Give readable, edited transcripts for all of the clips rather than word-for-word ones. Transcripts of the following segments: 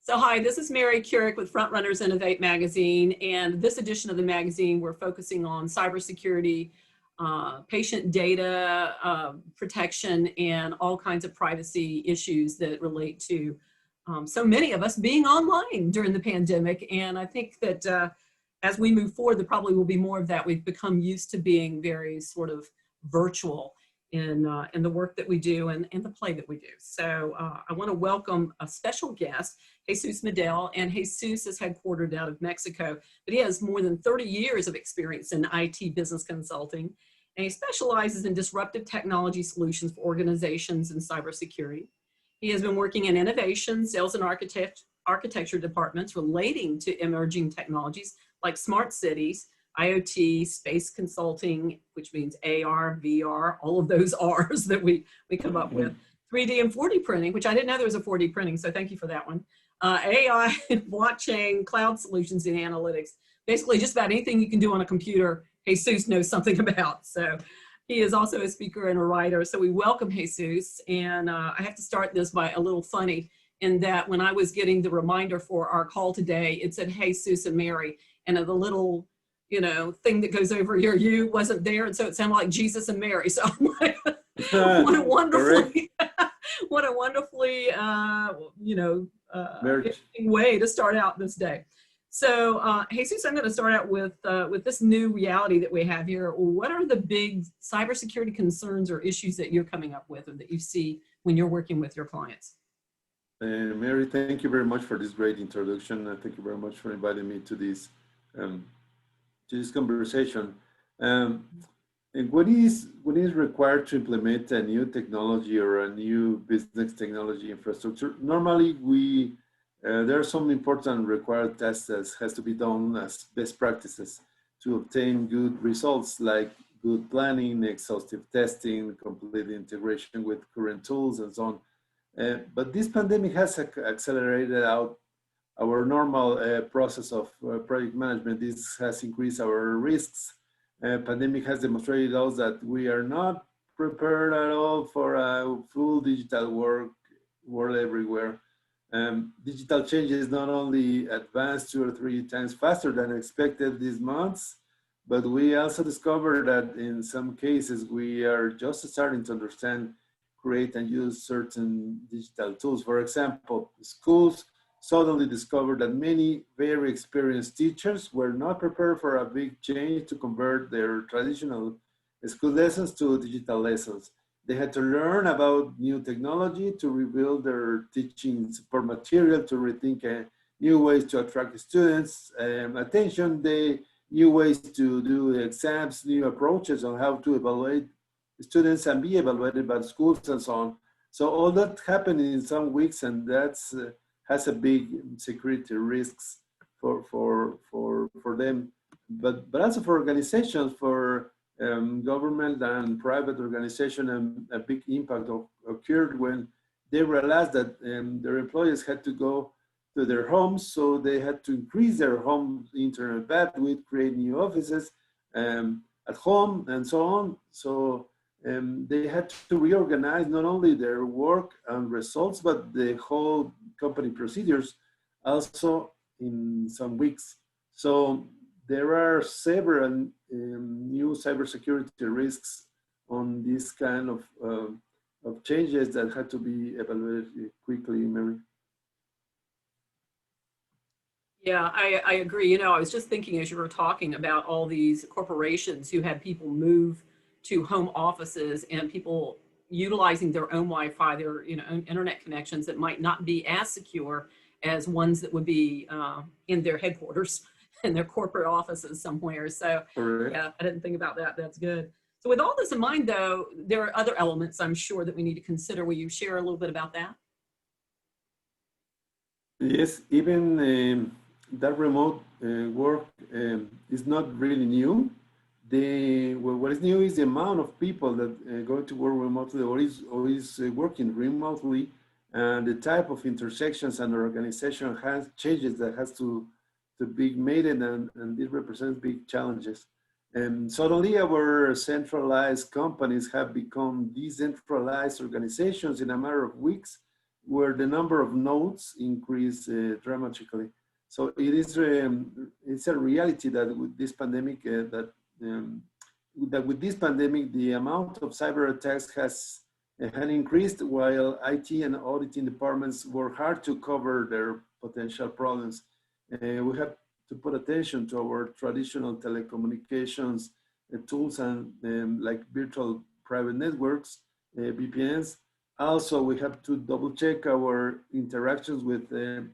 So hi, this is Mary Curick with Frontrunners Innovate magazine, and this edition of the magazine we're focusing on cybersecurity, patient data protection, and all kinds of privacy issues that relate to so many of us being online during the pandemic. And I think that as we move forward, there probably will be more of that. We've become used to being very sort of virtual in the work that we do and the play that we do. So I want to welcome a special guest, Jesús Medel, and Jesús is headquartered out of Mexico, but he has more than 30 years of experience in IT business consulting, and he specializes in disruptive technology solutions for organizations and cybersecurity. He has been working in innovation, sales, and architecture departments relating to emerging technologies like smart cities, IoT, space consulting, which means AR, VR, all of those R's that we come up with, 3D and 4D printing, which I didn't know there was a 4D printing, so thank you for that one. AI, blockchain, cloud solutions, and analytics. Basically, just about anything you can do on a computer, Jesús knows something about. So he is also a speaker and a writer. So we welcome Jesús. And I have to start this by a little funny, in that when I was getting the reminder for our call today, it said Jesús and Mary, and the little thing that goes over your U wasn't there, and so it sounded like Jesus and Mary. So I'm like, what a wonderfully, what a wonderfully, interesting way to start out this day. So, Jesús, I'm going to start out with this new reality that we have here. What are the big cybersecurity concerns or issues that you're coming up with, or that you see when you're working with your clients? Mary, thank you very much for this great introduction. Thank you very much for inviting me to this conversation. And what is required to implement a new technology or a new business technology infrastructure? Normally, there are some important required tests that has to be done as best practices to obtain good results, like good planning, exhaustive testing, complete integration with current tools, and so on. But this pandemic has accelerated out our normal process of project management. This has increased our risks. Pandemic has demonstrated us that we are not prepared at all for a full digital world everywhere. Digital changes not only advanced 2 or 3 times faster than expected these months, but we also discovered that in some cases we are just starting to understand, create, and use certain digital tools. For example, schools suddenly discovered that many very experienced teachers were not prepared for a big change to convert their traditional school lessons to digital lessons. They had to learn about new technology, to rebuild their teaching support material, to rethink new ways to attract students' attention, new ways to do exams, new approaches on how to evaluate students and be evaluated by schools and so on. So all that happened in some weeks, and that's has a big security risks for them, but also for organizations, for government and private organization. And a big impact occurred when they realized that their employees had to go to their homes, so they had to increase their home internet bandwidth, create new offices at home, and so on. So they had to reorganize not only their work and results, but the whole company procedures also in some weeks. So there are several new cybersecurity risks on this kind of changes that had to be evaluated quickly, Mary. Yeah, I agree. I was just thinking as you were talking about all these corporations who had people move to home offices and people utilizing their own Wi-Fi, their own internet connections that might not be as secure as ones that would be in their headquarters in their corporate offices somewhere. So yeah, I didn't think about that. That's good. So with all this in mind, though, there are other elements I'm sure that we need to consider. Will you share a little bit about that? Yes, even that remote work is not really new. What is new is the amount of people that go to work remotely or is working remotely, and the type of intersections and organization has changes that has to be made, and this represents big challenges. And suddenly our centralized companies have become decentralized organizations in a matter of weeks, where the number of nodes increased dramatically. So it's a reality that with this pandemic, that with this pandemic, the amount of cyber attacks had increased, while IT and auditing departments work hard to cover their potential problems. We have to put attention to our traditional telecommunications tools and like virtual private networks, VPNs. Also, we have to double check our interactions with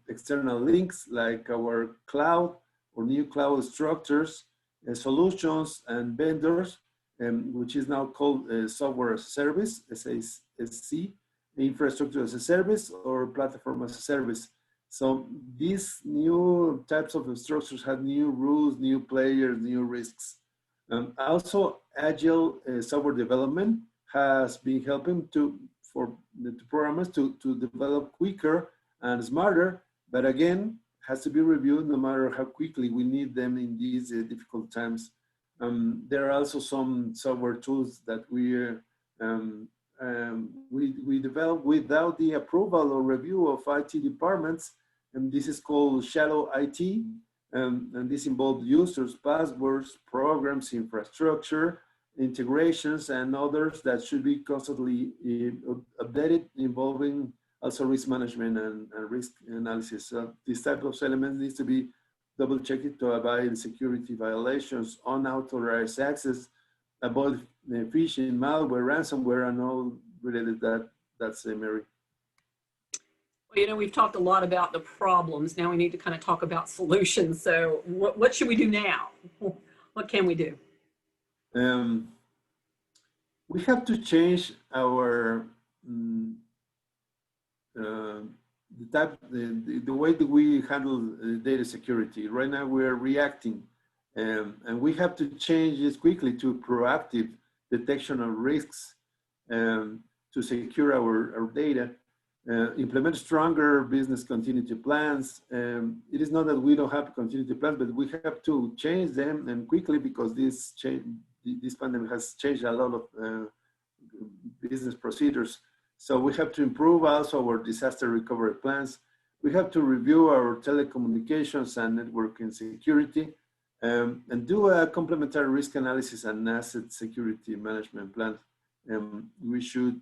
external links like our cloud or new cloud structures, solutions and vendors, which is now called software as a service, SASC, infrastructure as a service, or platform as a service. So these new types of structures have new rules, new players, new risks. Also, agile software development has been helping for the programmers to develop quicker and smarter, but again, has to be reviewed no matter how quickly we need them in these difficult times. There are also some software tools that we develop without the approval or review of IT departments, and this is called shadow IT, and this involves users, passwords, programs, infrastructure, integrations, and others that should be constantly updated, involving also risk management and risk analysis. This type of elements needs to be double checked to avoid security violations, unauthorized access, avoid phishing, malware, ransomware, and all related that's Mary. Well, you know, we've talked a lot about the problems. Now we need to kind of talk about solutions. So what should we do now? What can we do? We have to change our the way that we handle data security. Right now we are reacting, and we have to change this quickly to proactive detection of risks to secure our data. Implement stronger business continuity plans. It is not that we don't have continuity plans, but we have to change them and quickly, because this pandemic has changed a lot of business procedures. So we have to improve also our disaster recovery plans. We have to review our telecommunications and networking security, and do a complementary risk analysis and asset security management plan. We should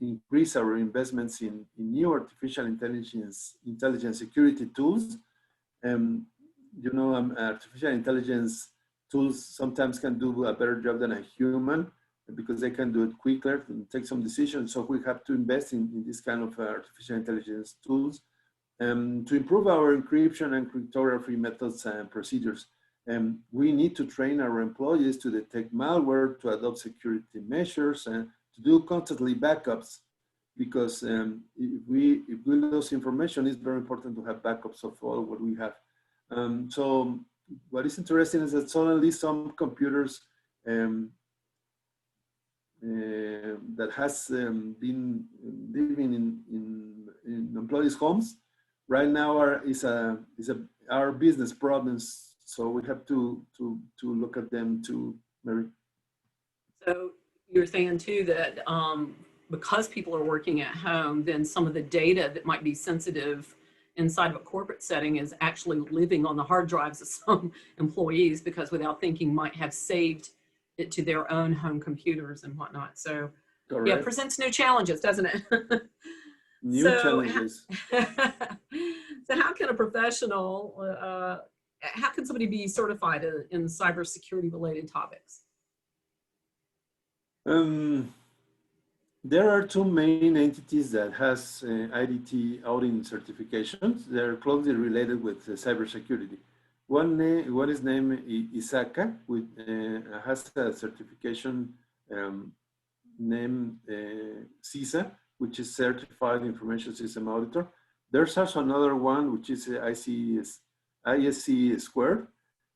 increase our investments in new artificial intelligence security tools. You know, artificial intelligence tools sometimes can do a better job than a human, because they can do it quicker and take some decisions. So we have to invest in this kind of artificial intelligence tools to improve our encryption and cryptography methods and procedures. We need to train our employees to detect malware, to adopt security measures, and to do constantly backups, because if we lose information, it's very important to have backups of all what we have. So what is interesting is that suddenly some computers that has been living in employees' homes right now are our business problems. So we have to look at them too, Mary. So you're saying too that because people are working at home, then some of the data that might be sensitive inside of a corporate setting is actually living on the hard drives of some employees, because without thinking might have saved it to their own home computers and whatnot. So correct. Yeah, it presents new challenges, doesn't it? New challenges. So how can a professional, how can somebody be certified in cybersecurity related topics? There are two main entities that has IDT auditing certifications. They're closely related with cybersecurity. One is named ISACA, which has a certification named CISA, which is Certified Information System Auditor. There's also another one, which is ISC squared,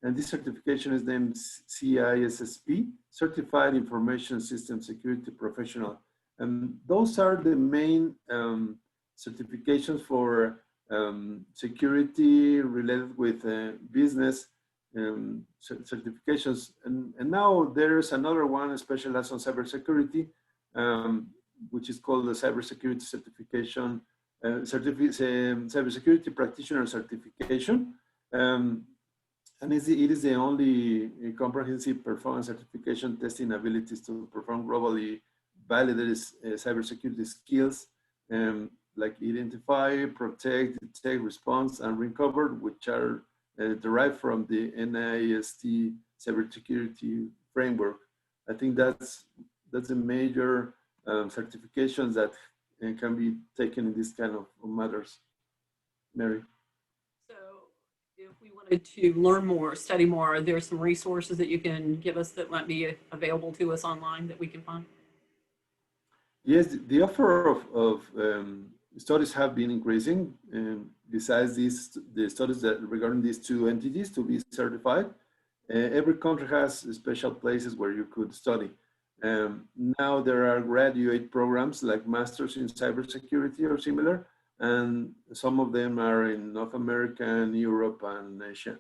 and this certification is named CISSP, Certified Information System Security Professional. And those are the main certifications for security related with business certifications. And now there's another one specialized on cybersecurity, which is called the Cybersecurity Certification cybersecurity practitioner certification. And it is the only comprehensive performance certification testing abilities to perform globally validated cybersecurity skills, like identify, protect, detect, response, and recover, which are derived from the NIST cybersecurity framework. I think that's a major certifications that can be taken in this kind of matters. Mary. So if we wanted to learn more, study more, are there some resources that you can give us that might be available to us online that we can find? Yes, the offer of studies have been increasing. Besides the studies that regarding these two entities to be certified, every country has special places where you could study. Now there are graduate programs like Masters in Cybersecurity or similar, and some of them are in North America and Europe and Asia.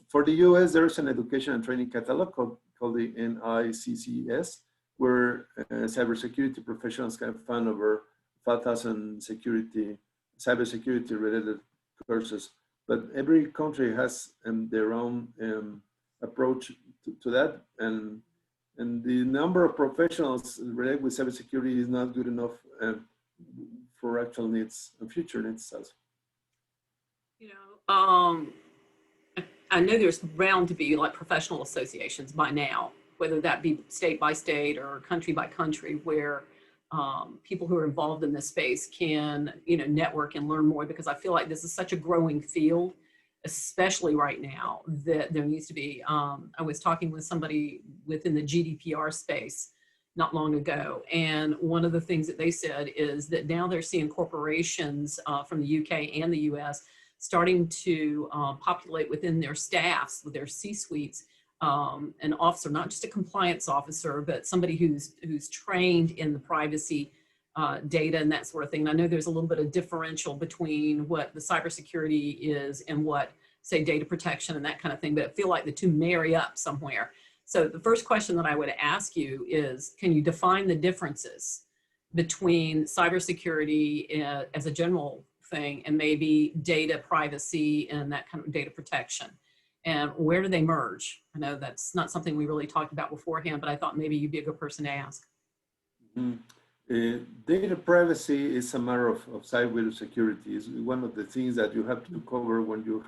For the US, there's an education and training catalog called the NICCS, where cybersecurity professionals can find over 5,000 cybersecurity related courses. But every country has their own approach to that, and the number of professionals related with cybersecurity is not good enough for actual needs and future needs also. You know, I know there's bound to be like professional associations by now, whether that be state by state or country by country, where people who are involved in this space can, network and learn more, because I feel like this is such a growing field, especially right now, that there needs to be. I was talking with somebody within the GDPR space not long ago, and one of the things that they said is that now they're seeing corporations from the UK and the US starting to populate within their staffs, with their C-suites, an officer, not just a compliance officer, but somebody who's trained in the privacy data and that sort of thing. And I know there's a little bit of differential between what the cybersecurity is and what, say, data protection and that kind of thing, but I feel like the two marry up somewhere. So the first question that I would ask you is, can you define the differences between cybersecurity as a general thing and maybe data privacy and that kind of data protection? And where do they merge? I know that's not something we really talked about beforehand, but I thought maybe you'd be a good person to ask. Data privacy is a matter of cybersecurity. It's one of the things that you have to cover when you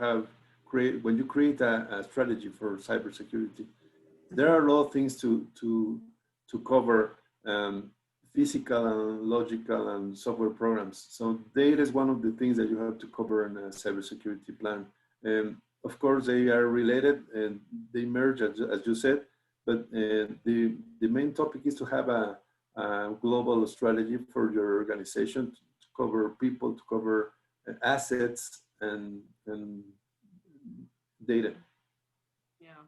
create a strategy for cybersecurity. There are a lot of things to cover, physical and logical and software programs. So data is one of the things that you have to cover in a cybersecurity plan. Of course, they are related and they merge, as you said, but the main topic is to have a global strategy for your organization to cover people, to cover assets and data. Yeah.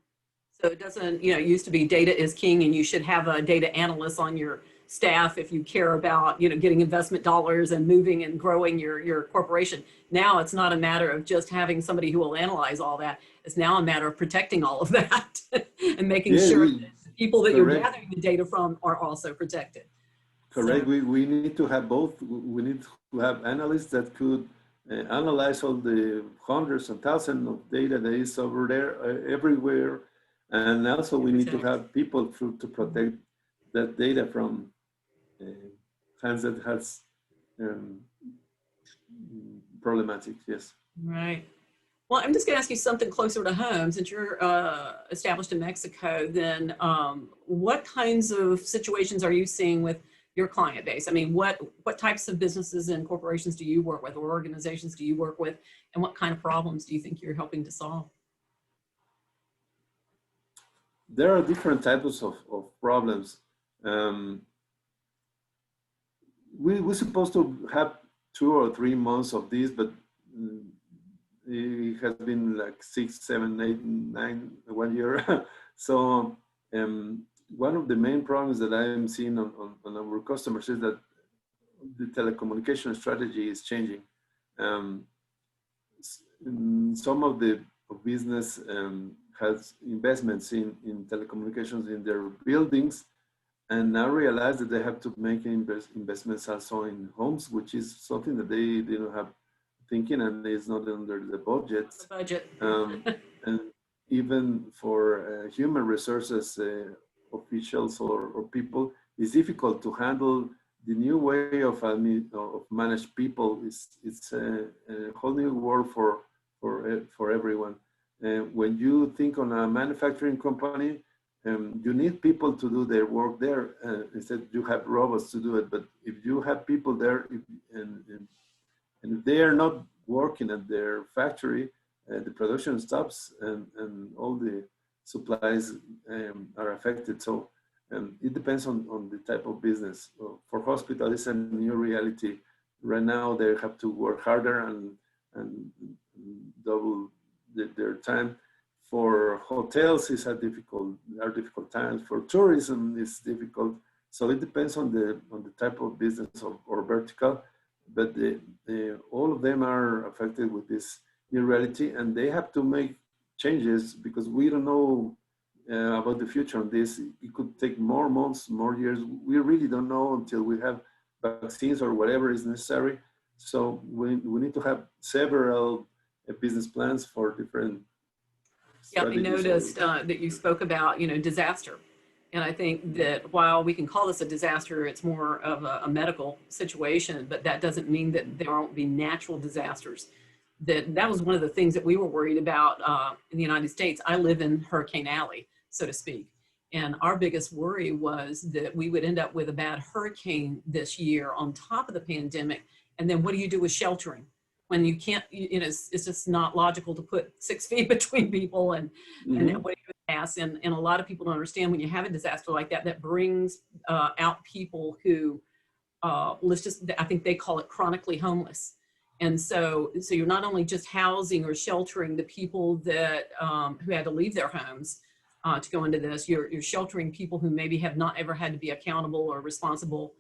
So it doesn't, it used to be data is king and you should have a data analyst on your staff if you care about, getting investment dollars and moving and growing your corporation. Now it's not a matter of just having somebody who will analyze all that. It's now a matter of protecting all of that and making sure that the people that you're gathering the data from are also protected. Correct. So, we need to have both. We need to have analysts that could analyze all the hundreds and thousands of data that is over there everywhere. And also we need to have people to protect that data from hands that has problematic, yes. Right. Well, I'm just going to ask you something closer to home. Since you're established in Mexico, then what kinds of situations are you seeing with your client base? I mean, what types of businesses and corporations do you work with, or organizations do you work with, and what kind of problems do you think you're helping to solve? There are different types of problems. We're supposed to have 2 or 3 months of this, but it has been like 6, 7, 8, 9, 1 year. So one of the main problems that I am seeing on our customers is that the telecommunication strategy is changing. Some of the business has investments in telecommunications in their buildings, and now realize that they have to make investments also in homes, which is something that they didn't have thinking, and is not under the budget. The budget. And even for human resources officials or people, it's difficult to handle the new way of manage people. It's a whole new world for everyone. When you think on a manufacturing company, you need people to do their work there. Instead, you have robots to do it. But if you have people there, and if they are not working at their factory, the production stops, and all the supplies are affected. So it depends on the type of business. For hospitals, it's a new reality. Right now, they have to work harder and double their time. For hotels, it's difficult times. For tourism, it's difficult. So it depends on the type of business or vertical, but all of them are affected with this new reality, and they have to make changes because we don't know about the future on this. It could take more months, more years. We really don't know until we have vaccines or whatever is necessary. So we need to have several business plans for different. Yeah, I noticed that you spoke about, disaster. And I think that while we can call this a disaster, it's more of a medical situation, but that doesn't mean that there won't be natural disasters. That was one of the things that we were worried about in the United States. I live in Hurricane Alley, so to speak. And our biggest worry was that we would end up with a bad hurricane this year on top of the pandemic. And then what do you do with sheltering? When you can't, it's just not logical to put 6 feet between people and what do you do with masks? And a lot of people don't understand when you have a disaster like that, that brings out people who, I think they call it chronically homeless. And so you're not only just housing or sheltering the people that who had to leave their homes to go into this, you're sheltering people who maybe have not ever had to be accountable or responsible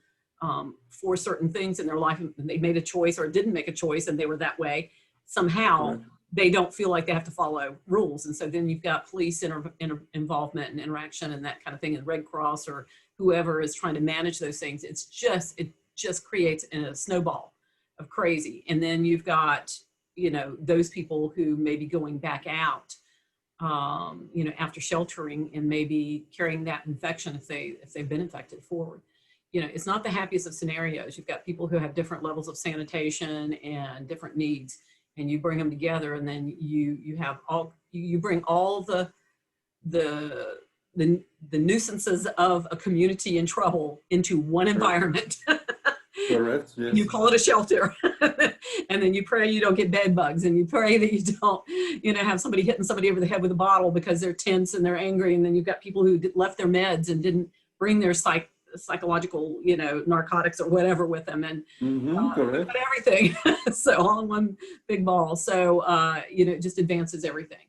for certain things in their life, and they made a choice or didn't make a choice and they were that way. Somehow they don't feel like they have to follow rules. And so then you've got police involvement and interaction and that kind of thing, and Red Cross or whoever is trying to manage those things. It just creates a snowball of crazy. And then you've got, those people who may be going back out, after sheltering and maybe carrying that infection if they've been infected forward. It's not the happiest of scenarios. You've got people who have different levels of sanitation and different needs, and you bring them together, and then you bring all the nuisances of a community in trouble into one environment. Correct. Yes. You call it a shelter. And then you pray you don't get bed bugs, and you pray that you don't, have somebody hitting somebody over the head with a bottle because they're tense and they're angry. And then you've got people who left their meds and didn't bring their psychological, narcotics or whatever with them, and correct. Everything. So all in one big ball. So, it just advances everything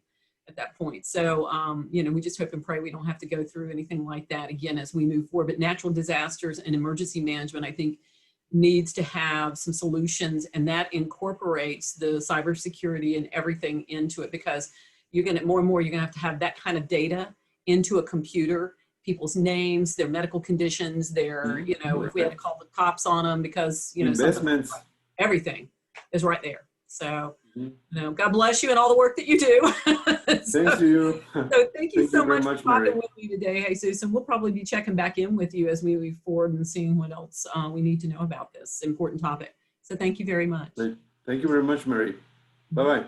at that point. So, we just hope and pray we don't have to go through anything like that again as we move forward. But natural disasters and emergency management, I think, needs to have some solutions, and that incorporates the cybersecurity and everything into it, because you're going to more and more, you're going to have that kind of data into a computer, people's names, their medical conditions, their, if we had to call the cops on them because, investments, everything is right there. So, God bless you and all the work that you do. Thank you. So thank you so much for Mary. talking with me today, Jesus. And we'll probably be checking back in with you as we move forward and seeing what else we need to know about this important topic. So thank you very much. Thank you very much, Mary. Bye-bye.